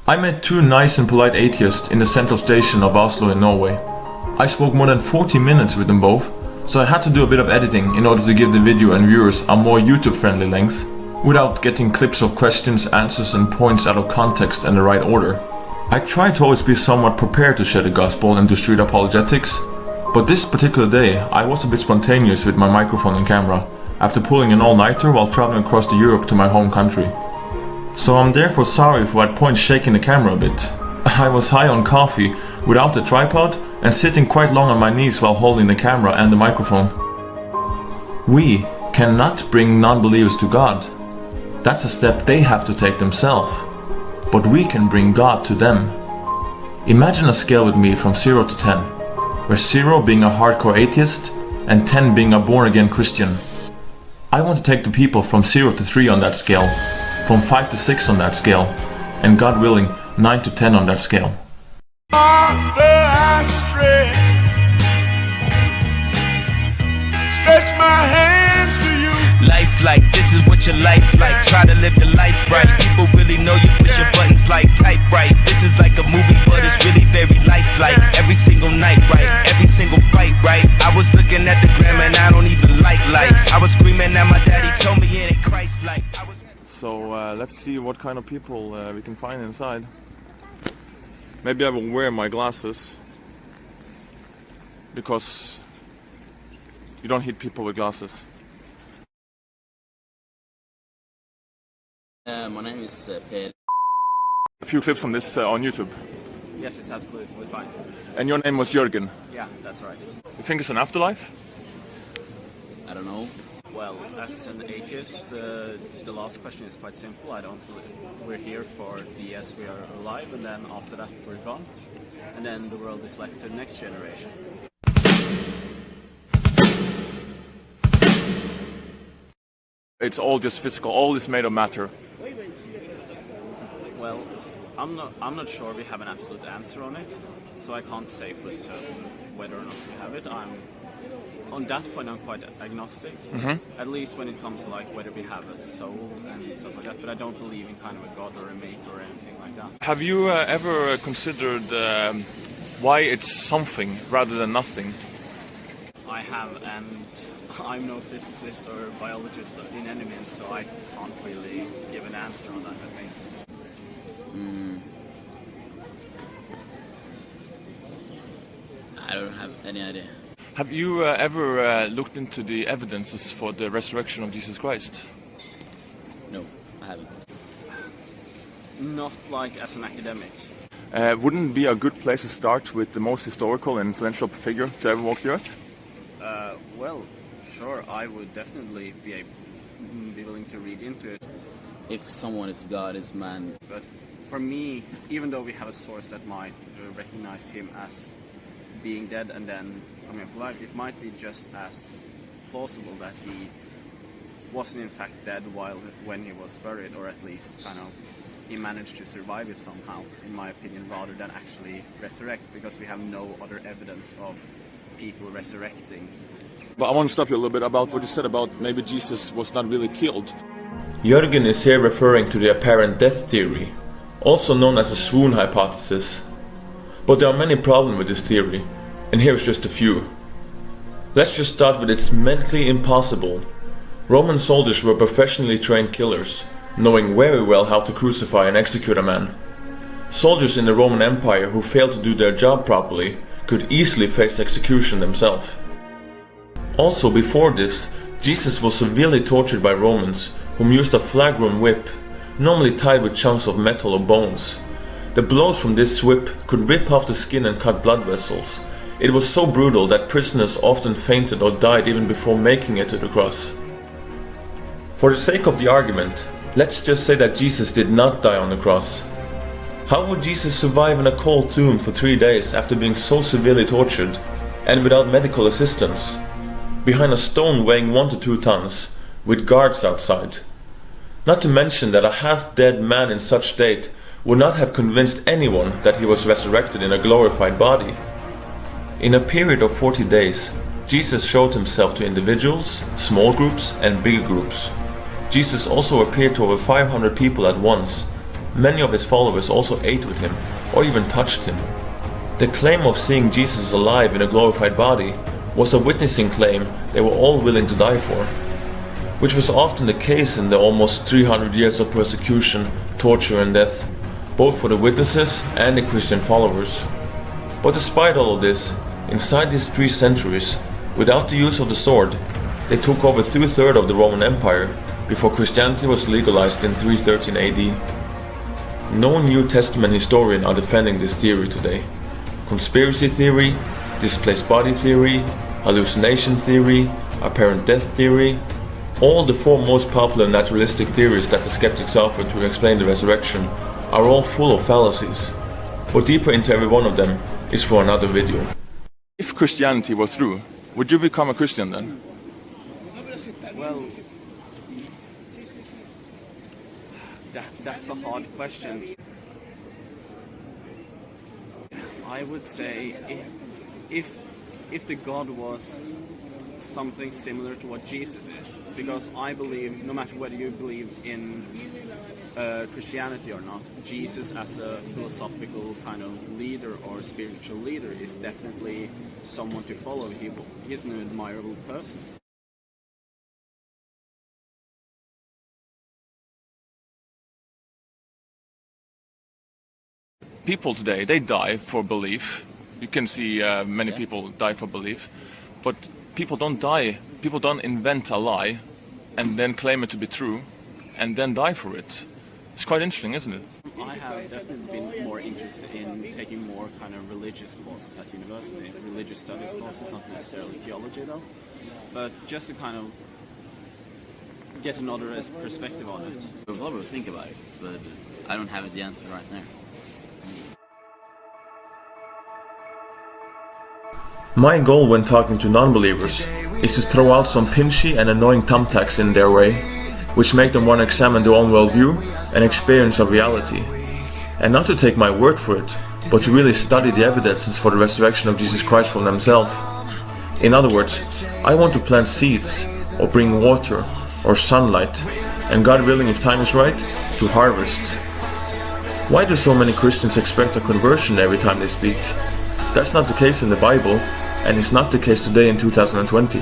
I met two nice and polite atheists in the central station of Oslo in Norway. I spoke more than 40 minutes with them both, so I had to do a bit of editing in order to give the video and viewers a more YouTube-friendly length, without getting clips of questions, answers and points out of context and the right order. I try to always be somewhat prepared to share the gospel and to street apologetics, but this particular day I was a bit spontaneous with my microphone and camera, after pulling an all-nighter while traveling across Europe to my home country. So I'm therefore sorry for at points shaking the camera a bit. I was high on coffee, without a tripod, and sitting quite long on my knees while holding the camera and the microphone. We cannot bring non-believers to God. That's a step they have to take themselves. But we can bring God to them. Imagine a scale with me from 0 to 10, where 0 being a hardcore atheist and 10 being a born-again Christian. I want to take the people from 0 to 3 on that scale, from 5 to 6 on that scale, and God willing, 9 to 10 on that scale. Stretch my hands to you. Life like, this is what your life like. Try to live the life right. People really know you push your buttons like type right. This is like a movie, but it's really very lifelike. Every single night, right? Every single fight, right? I was looking at the gram and I don't even like lights. I was screaming at my daddy, told me it ain't Christ-like. So let's see what kind of people we can find inside. Maybe I will wear my glasses, because you don't hit people with glasses. My name is Per. A few clips from this on YouTube. Yes, it's absolutely fine. And your name was Jørgen. Yeah, that's right. You think it's an afterlife? I don't know. Well, as an atheist, the last question is quite simple. I don't believe we're here for the yes, we are alive, and then after that we're gone. And then the world is left to the next generation. It's all just physical, all is made of matter. Well, I'm not sure we have an absolute answer on it, so I can't say for certain whether or not we have it. On that point, I'm quite agnostic, at least when it comes to like whether we have a soul and stuff like that, but I don't believe in kind of a god or a maker or anything like that. Have you ever considered why it's something rather than nothing? I have, and I'm no physicist or biologist in any means, so I can't really give an answer on that, I think. I don't have any idea. Have you ever looked into the evidences for the resurrection of Jesus Christ? No, I haven't. Not like as an academic. Wouldn't it be a good place to start with the most historical and influential figure to ever walk the earth? Well, sure, I would definitely be willing to read into it. If someone is God, is man. But for me, even though we have a source that might recognize him as being dead and then coming up alive, it might be just as plausible that he wasn't in fact dead when he was buried, or at least kind of he managed to survive it somehow, in my opinion, rather than actually resurrect, because we have no other evidence of people resurrecting. But I want to stop you a little bit about what you said about maybe Jesus was not really killed. Jørgen is here referring to the apparent death theory, also known as the swoon hypothesis. But there are many problems with this theory, and here's just a few. Let's just start with it's medically impossible. Roman soldiers were professionally trained killers, knowing very well how to crucify and execute a man. Soldiers in the Roman Empire who failed to do their job properly could easily face execution themselves. Also, before this, Jesus was severely tortured by Romans, whom used a flagrum whip, normally tied with chunks of metal or bones. The blows from this whip could rip off the skin and cut blood vessels. It was so brutal that prisoners often fainted or died even before making it to the cross. For the sake of the argument, let's just say that Jesus did not die on the cross. How would Jesus survive in a cold tomb for 3 days after being so severely tortured, and without medical assistance? Behind a stone weighing 1 to 2 tons, with guards outside. Not to mention that a half-dead man in such state would not have convinced anyone that he was resurrected in a glorified body. In a period of 40 days, Jesus showed himself to individuals, small groups and big groups. Jesus also appeared to over 500 people at once, Many of his followers also ate with him, or even touched him. The claim of seeing Jesus alive in a glorified body was a witnessing claim they were all willing to die for, which was often the case in the almost 300 years of persecution, torture and death, both for the witnesses and the Christian followers. But despite all of this, inside these 3 centuries, without the use of the sword, they took over 2/3 of the Roman Empire before Christianity was legalized in 313 AD. No New Testament historian are defending this theory today. Conspiracy theory, displaced body theory, hallucination theory, apparent death theory, all the 4 most popular naturalistic theories that the skeptics offer to explain the resurrection are all full of fallacies. But deeper into every one of them is for another video. If Christianity were true, would you become a Christian then? Well, that's a hard question. I would say if the God was something similar to what Jesus is, because I believe, no matter whether you believe in Christianity or not, Jesus as a philosophical kind of leader or spiritual leader is definitely someone to follow. He's an admirable person. People today, they die for belief. You can see many people die for belief, but people don't die. People don't invent a lie and then claim it to be true and then die for it. It's quite interesting, isn't it? I have definitely been more interested in taking more kind of religious courses at university, religious studies courses, not necessarily theology though, but just to kind of get another perspective on it. I'd love to think about it, but I don't have the answer right now. My goal when talking to non-believers is to throw out some pinchy and annoying thumbtacks in their way, which make them want to examine their own worldview and experience of reality. And not to take my word for it, but to really study the evidences for the resurrection of Jesus Christ from themselves. In other words, I want to plant seeds, or bring water, or sunlight, and God willing, if time is right, to harvest. Why do so many Christians expect a conversion every time they speak? That's not the case in the Bible, and it's not the case today in 2020.